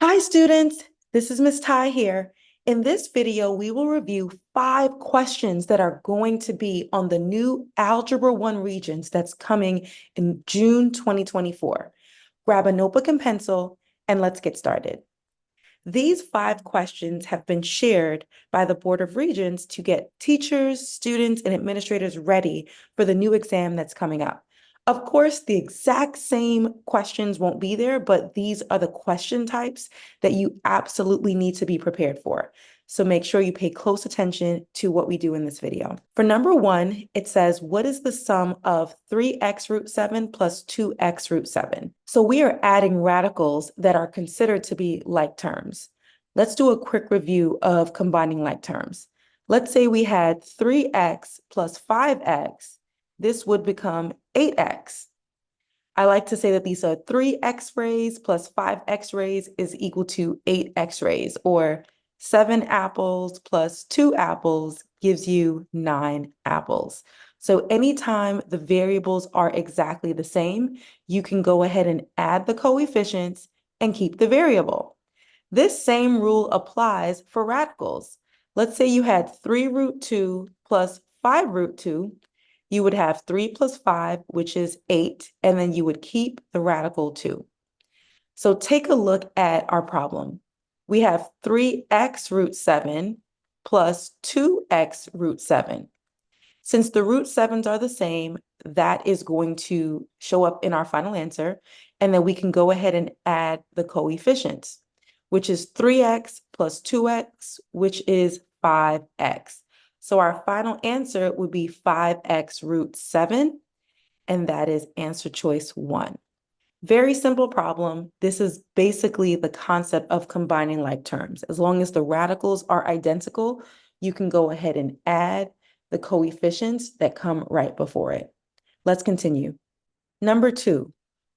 Hi students, this is Ms. Ty here. In this video, we will review 5 questions that are going to be on the new Algebra 1 Regents that's coming in June 2024. Grab a notebook and pencil and let's get started. These 5 questions have been shared by the Board of Regents to get teachers, students, and administrators ready for the new exam that's coming up. Of course, the exact same questions won't be there, but these are the question types that you absolutely need to be prepared for. So make sure you pay close attention to what we do in this video. For number 1, it says, what is the sum of 3x root 7 plus 2x root 7? So we are adding radicals that are considered to be like terms. Let's do a quick review of combining like terms. Let's say we had 3x plus 5x. This would become 8x. I like to say that these are 3 x-rays plus 5 x-rays is equal to 8 x-rays, or 7 apples plus 2 apples gives you 9 apples. So anytime the variables are exactly the same, you can go ahead and add the coefficients and keep the variable. This same rule applies for radicals. Let's say you had 3 root 2 plus 5 root 2. You would have 3 plus 5, which is 8, and then you would keep the radical 2. So take a look at our problem. We have 3x root 7 plus 2x root 7. Since the root 7s are the same, that is going to show up in our final answer, and then we can go ahead and add the coefficients, which is 3x plus 2x, which is 5x. So our final answer would be 5x root 7, and that is answer choice 1. Very simple problem. This is basically the concept of combining like terms. As long as the radicals are identical, you can go ahead and add the coefficients that come right before it. Let's continue. Number 2,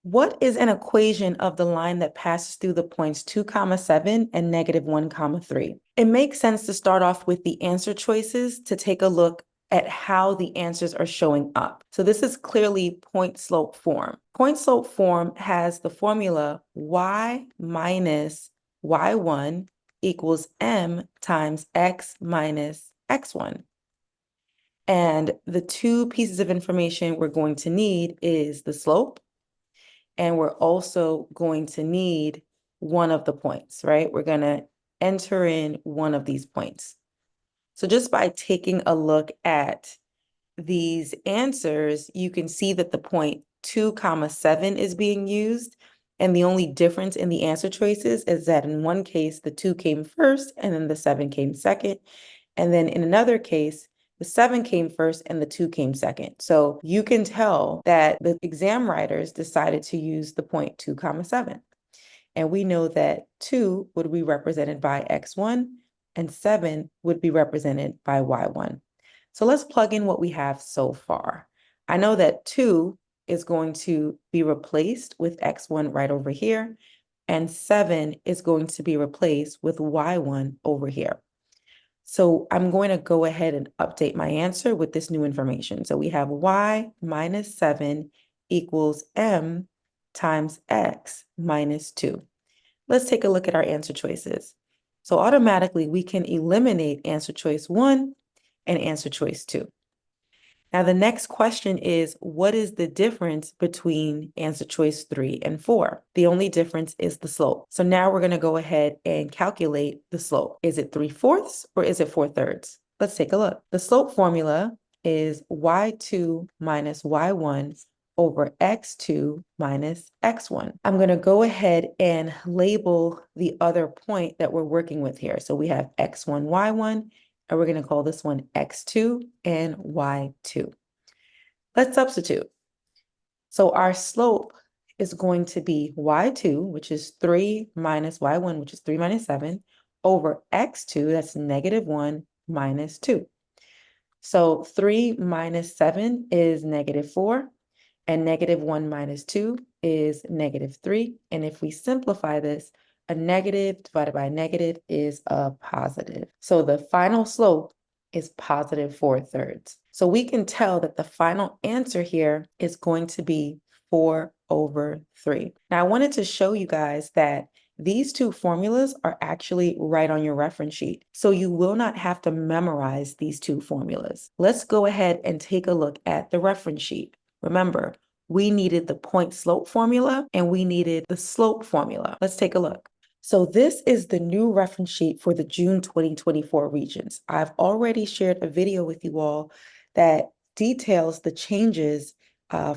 what is an equation of the line that passes through the points 2, 7 and -1, 3? It makes sense to start off with the answer choices to take a look at how the answers are showing up. So this is clearly point slope form. Point slope form has the formula y minus y1 equals m times x minus x1. And the 2 pieces of information we're going to need is the slope, and we're also going to need one of the points, right? We're going to enter in one of these points. So just by taking a look at these answers, you can see that the point 2, 7 is being used. And the only difference in the answer choices is that in one case, the 2 came first and then the 7 came second. And then in another case, the 7 came first and the 2 came second. So you can tell that the exam writers decided to use the point 2, 7. And we know that 2 would be represented by x1 and 7 would be represented by y1. So let's plug in what we have so far. I know that 2 is going to be replaced with x1 right over here, and 7 is going to be replaced with y1 over here. So I'm going to go ahead and update my answer with this new information. So we have y minus 7 equals m times x minus 2. Let's take a look at our answer choices. So automatically we can eliminate answer choice 1 and answer choice 2. Now the next question is, what is the difference between answer choice 3 and 4? The only difference is the slope. So now we're going to go ahead and calculate the slope. Is it 3/4 or is it 4/3? Let's take a look. The slope formula is y2 minus y1 over x2 minus x1. I'm going to go ahead and label the other point that we're working with here. So we have x1, y1, and we're going to call this one x2 and y2. Let's substitute. So our slope is going to be y2, which is 3 minus y1, which is 3 minus 7, over x2, that's -1 minus 2. So 3 minus 7 is -4, and -1 minus 2 is -3. And if we simplify this, a negative divided by a negative is a positive. So the final slope is +4/3. So we can tell that the final answer here is going to be 4/3. Now, I wanted to show you guys that these two formulas are actually right on your reference sheet, so you will not have to memorize these two formulas. Let's go ahead and take a look at the reference sheet. Remember, we needed the point slope formula and we needed the slope formula. Let's take a look. So this is the new reference sheet for the June 2024 Regents. I've already shared a video with you all that details the changes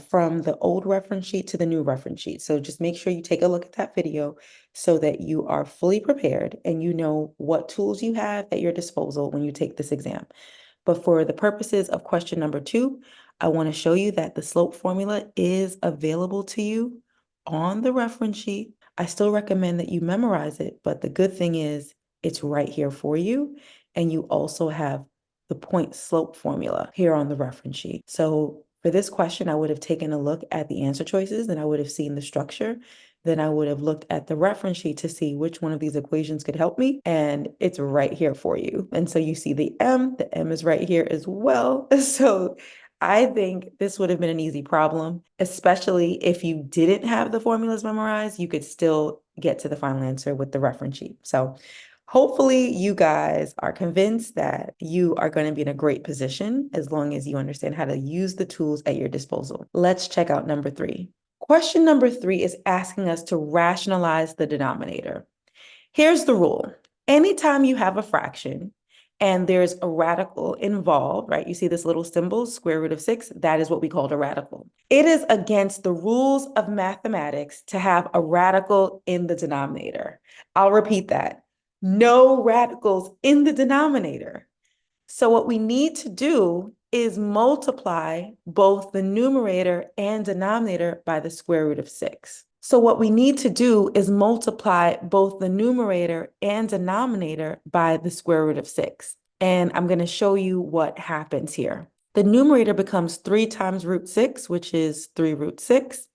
from the old reference sheet to the new reference sheet. So just make sure you take a look at that video so that you are fully prepared and you know what tools you have at your disposal when you take this exam. But for the purposes of question number 2, I want to show you that the slope formula is available to you on the reference sheet. I still recommend that you memorize it, but the good thing is it's right here for you. And you also have the point slope formula here on the reference sheet. So for this question, I would have taken a look at the answer choices and I would have seen the structure. Then I would have looked at the reference sheet to see which one of these equations could help me. And it's right here for you. And so you see the M is right here as well. So I think this would have been an easy problem, especially if you didn't have the formulas memorized, you could still get to the final answer with the reference sheet. So hopefully you guys are convinced that you are going to be in a great position as long as you understand how to use the tools at your disposal. Let's check out number 3. Question number 3 is asking us to rationalize the denominator. Here's the rule. Anytime you have a fraction and there's a radical involved, right? You see this little symbol, square root of 6, that is what we call a radical. It is against the rules of mathematics to have a radical in the denominator. I'll repeat that. No radicals in the denominator. So what we need to do is multiply both the numerator and denominator by the square root of 6. So what we need to do is multiply both the numerator and denominator by the square root of 6. And I'm going to show you what happens here. The numerator becomes 3 times root 6, which is 3 root 6.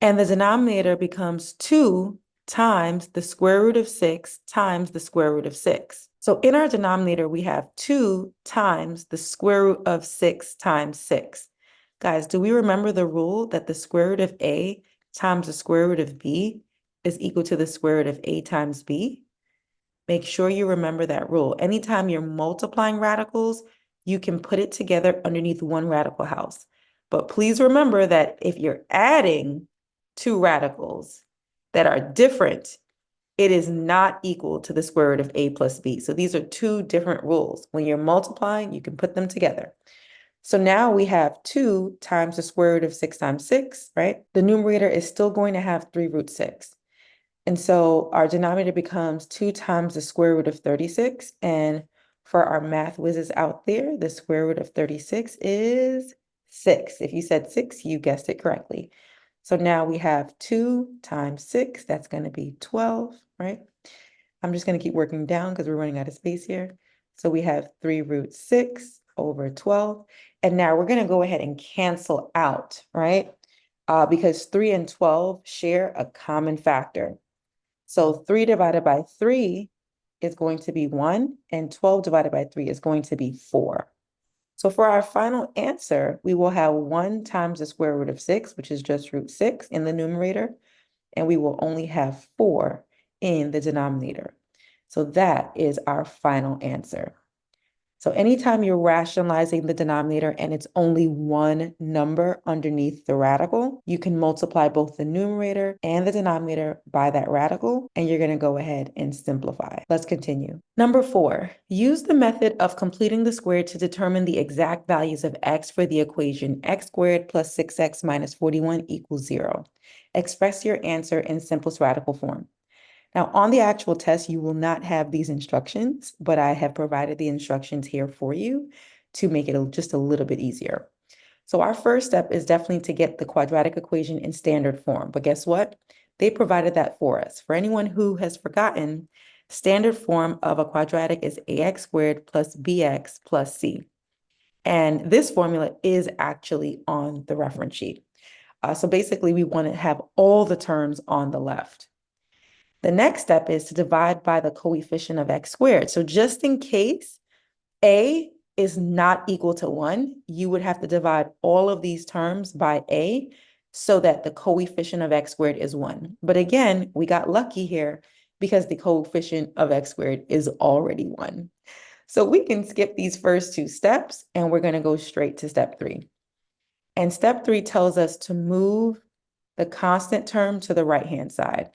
And the denominator becomes 2 times the square root of 6 times the square root of 6. So in our denominator, we have 2 times the square root of 6 times 6. Guys, do we remember the rule that the square root of A times the square root of B is equal to the square root of A times B? Make sure you remember that rule. Anytime you're multiplying radicals, you can put it together underneath one radical house. But please remember that if you're adding 2 radicals that are different, it is not equal to the square root of A plus B. So these are 2 different rules. When you're multiplying, you can put them together. So now we have 2 times the square root of 6 times 6, right? The numerator is still going to have 3 root 6. And so our denominator becomes 2 times the square root of 36. And for our math whizzes out there, the square root of 36 is 6. If you said 6, you guessed it correctly. So now we have 2 times 6, that's going to be 12, right? I'm just going to keep working down because we're running out of space here. So we have 3 root 6 over 12. And now we're going to go ahead and cancel out, right? Because 3 and 12 share a common factor. So 3 divided by 3 is going to be 1, and 12 divided by 3 is going to be 4. So for our final answer, we will have 1 times the square root of 6, which is just root 6 in the numerator, and we will only have 4 in the denominator. So that is our final answer. So anytime you're rationalizing the denominator and it's only one number underneath the radical, you can multiply both the numerator and the denominator by that radical, and you're going to go ahead and simplify. Let's continue. Number 4, use the method of completing the square to determine the exact values of x for the equation x squared plus 6x minus 41 equals 0. Express your answer in simplest radical form. Now, on the actual test, you will not have these instructions, but I have provided the instructions here for you to make it just a little bit easier. So our first step is definitely to get the quadratic equation in standard form. But guess what? They provided that for us. For anyone who has forgotten, standard form of a quadratic is ax squared plus bx plus c. And this formula is actually on the reference sheet. So basically, we want to have all the terms on the left. The next step is to divide by the coefficient of x squared. So just in case a is not equal to 1, you would have to divide all of these terms by a so that the coefficient of x squared is 1. But again, we got lucky here because the coefficient of x squared is already 1. So we can skip these first two steps and we're going to go straight to step 3. And step 3 tells us to move the constant term to the right-hand side.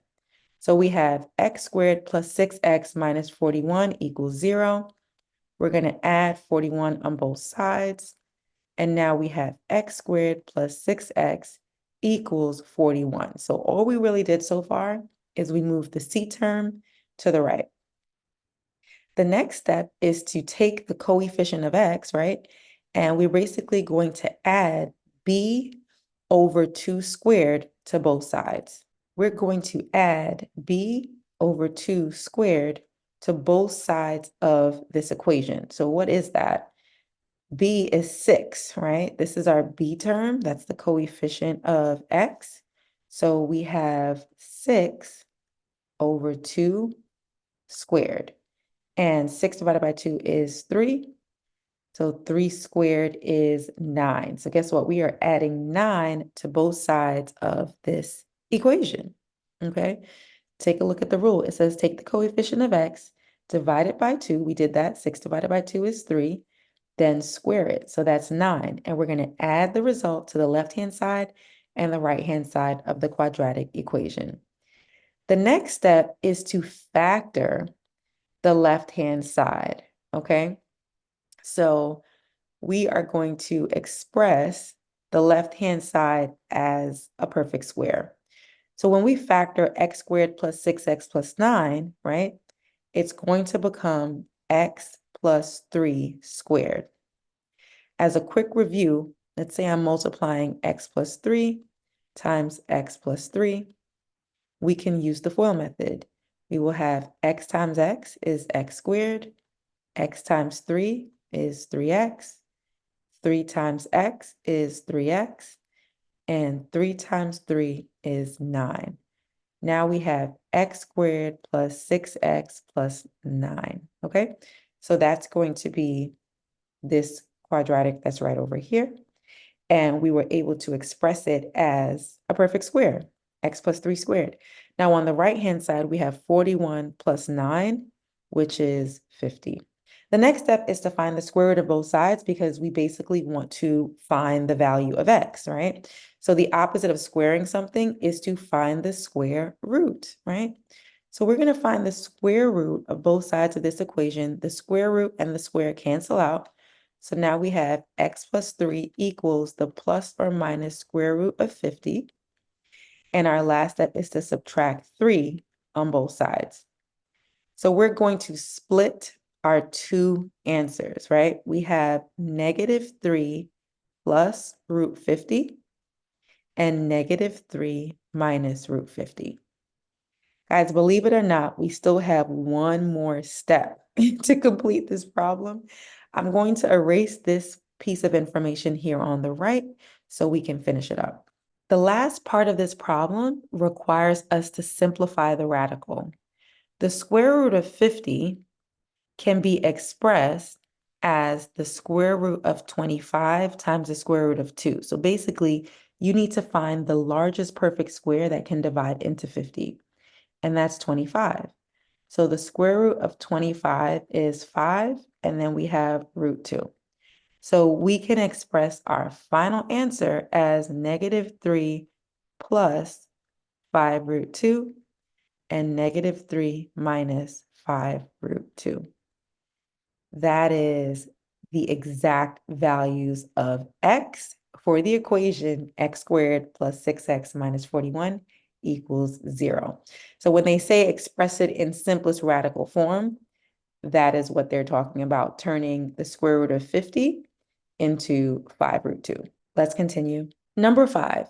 So we have x squared plus 6x minus 41 equals 0. We're going to add 41 on both sides. And now we have x squared plus 6x equals 41. So all we really did so far is we moved the c term to the right. The next step is to take the coefficient of x, right? And we're basically going to add b over 2 squared to both sides. We're going to add b over 2 squared to both sides of this equation. So what is that? B is 6, right? This is our b term. That's the coefficient of x. So we have 6 over 2 squared. And 6 divided by 2 is 3. So 3 squared is 9. So guess what? We are adding 9 to both sides of this equation, okay? Take a look at the rule. It says take the coefficient of x, divide it by 2. We did that. 6 divided by 2 is 3. Then square it. So that's 9. And we're going to add the result to the left-hand side and the right-hand side of the quadratic equation. The next step is to factor the left-hand side, okay? So we are going to express the left-hand side as a perfect square. So when we factor x squared plus 6x plus 9, right, it's going to become x plus 3 squared. As a quick review, let's say I'm multiplying x plus 3 times x plus 3. We can use the FOIL method. We will have x times x is x squared, x times 3 is 3x, 3 times x is 3x, and 3 times 3 is 9. Now we have x squared plus 6x plus 9, okay? So that's going to be this quadratic that's right over here. And we were able to express it as a perfect square, x plus 3 squared. Now on the right-hand side, we have 41 plus 9, which is 50. The next step is to find the square root of both sides because we basically want to find the value of x, right? So the opposite of squaring something is to find the square root, right? So we're going to find the square root of both sides of this equation. The square root and the square cancel out. So now we have x plus 3 equals the plus or minus square root of 50. And our last step is to subtract 3 on both sides. So we're going to split our two answers, right? We have negative 3 plus root 50 and negative 3 minus root 50. Guys, believe it or not, we still have one more step to complete this problem. I'm going to erase this piece of information here on the right so we can finish it up. The last part of this problem requires us to simplify the radical. The square root of 50 can be expressed as the square root of 25 times the square root of 2. So basically, you need to find the largest perfect square that can divide into 50, and that's 25. So the square root of 25 is 5, and then we have root 2. So we can express our final answer as negative 3 plus 5 root 2 and negative 3 minus 5 root 2. That is the exact values of x for the equation x squared plus 6x minus 41 equals 0. So when they say express it in simplest radical form, that is what they're talking about, turning the square root of 50 into 5 root 2. Let's continue. Number 5,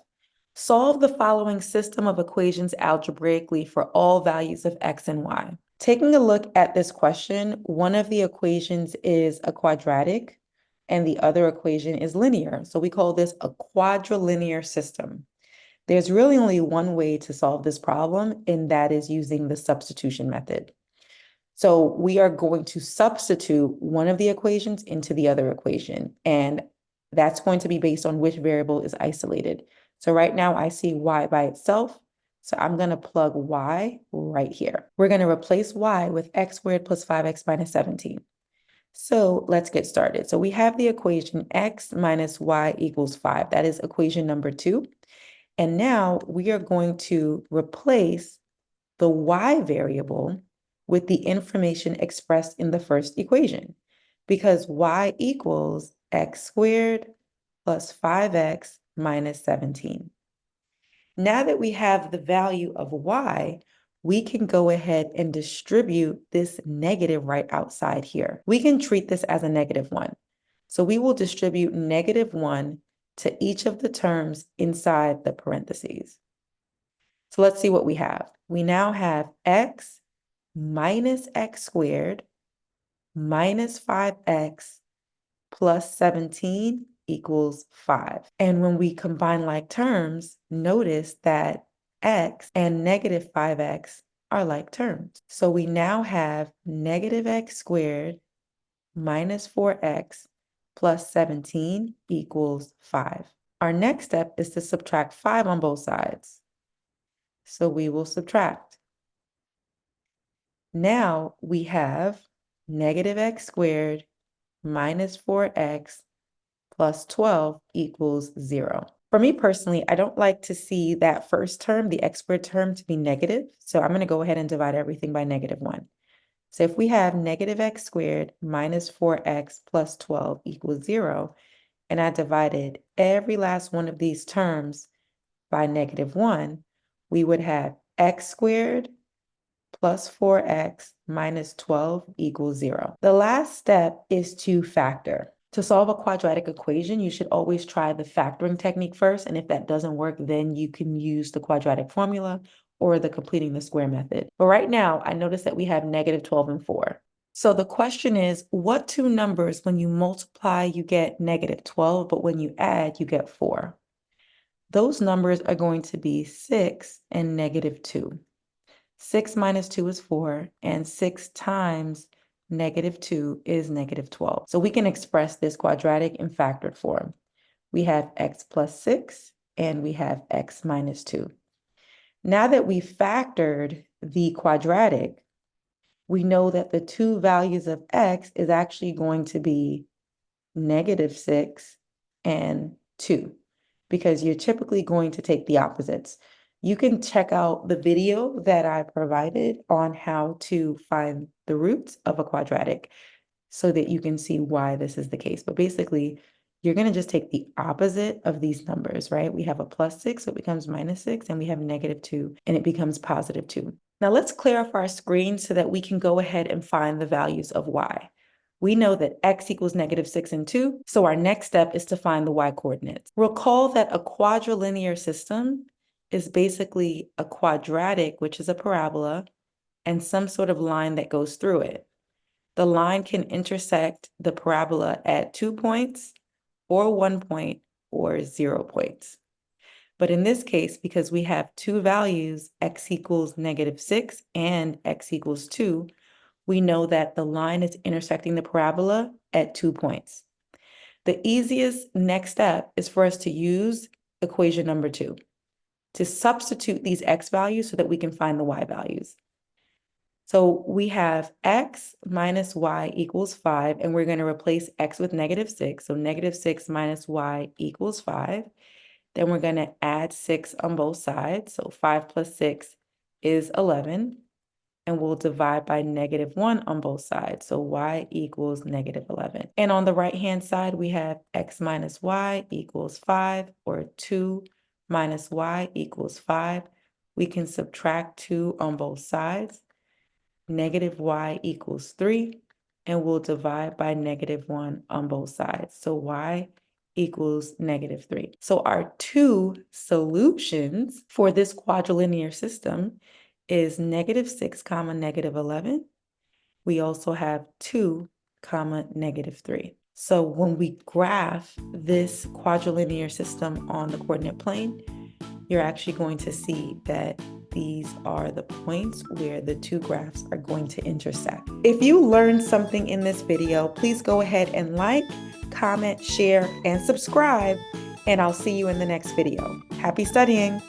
solve the following system of equations algebraically for all values of x and y. Taking a look at this question, one of the equations is a quadratic and the other equation is linear. So we call this a quadrilinear system. There's really only one way to solve this problem, and that is using the substitution method. So we are going to substitute one of the equations into the other equation, and that's going to be based on which variable is isolated. So right now I see y by itself. So I'm going to plug y right here. We're going to replace y with x squared plus 5x minus 17. So let's get started. So we have the equation x minus y equals 5. That is equation number 2. And now we are going to replace the y variable with the information expressed in the first equation, because y equals x squared plus 5x minus 17. Now that we have the value of y, we can go ahead and distribute this negative right outside here. We can treat this as a -1. So we will distribute -1 to each of the terms inside the parentheses. So let's see what we have. We now have x minus x squared minus 5x plus 17 equals 5. And when we combine like terms, notice that x and -5x are like terms. So we now have -x squared minus 4x plus 17 equals 5. Our next step is to subtract 5 on both sides. So we will subtract. Now we have -x squared minus 4x plus 12 equals 0. For me personally, I don't like to see that first term, the x squared term, to be negative. So I'm going to go ahead and divide everything by -1. So if we have -x squared minus 4x plus 12 equals 0, and I divided every last one of these terms by -1, we would have x squared plus 4x minus 12 equals 0. The last step is to factor. To solve a quadratic equation, you should always try the factoring technique first, and if that doesn't work, then you can use the quadratic formula or the completing the square method. But right now, I notice that we have -12 and 4. So the question is, what two numbers, when you multiply, you get -12, but when you add, you get 4? Those numbers are going to be 6 and -2. 6 minus 2 is 4, and 6 times -2 is -12. So we can express this quadratic in factored form. We have x plus 6, and we have x minus 2. Now that we factored the quadratic, we know that the two values of x is actually going to be -6 and 2, because you're typically going to take the opposites. You can check out the video that I provided on how to find the roots of a quadratic so that you can see why this is the case. But basically, you're going to just take the opposite of these numbers, right? We have a +6, so it becomes -6, and we have -2, and it becomes +2. Now let's clear up our screen so that we can go ahead and find the values of y. We know that x equals -6 and 2, so our next step is to find the y coordinates. Recall that a quadrilinear system is basically a quadratic, which is a parabola, and some sort of line that goes through it. The line can intersect the parabola at 2 points, or 1 point, or 0 points. But in this case, because we have two values, x equals -6 and x equals 2, we know that the line is intersecting the parabola at 2 points. The easiest next step is for us to use equation number 2 to substitute these x values so that we can find the y values. So we have x minus y equals 5, and we're going to replace x with -6. So -6 minus y equals 5. Then we're going to add 6 on both sides. So 5 plus 6 is 11. And we'll divide by -1 on both sides. So y equals -11. And on the right-hand side, we have x minus y equals 5, or 2 minus y equals 5. We can subtract 2 on both sides. -y equals 3, and we'll divide by -1 on both sides. So y equals -3. So our two solutions for this quadrilinear system is -6, -11. We also have 2, -3. So when we graph this quadrilinear system on the coordinate plane, you're actually going to see that these are the points where the two graphs are going to intersect. If you learned something in this video, please go ahead and like, comment, share, and subscribe. and I'll see you in the next video. Happy studying!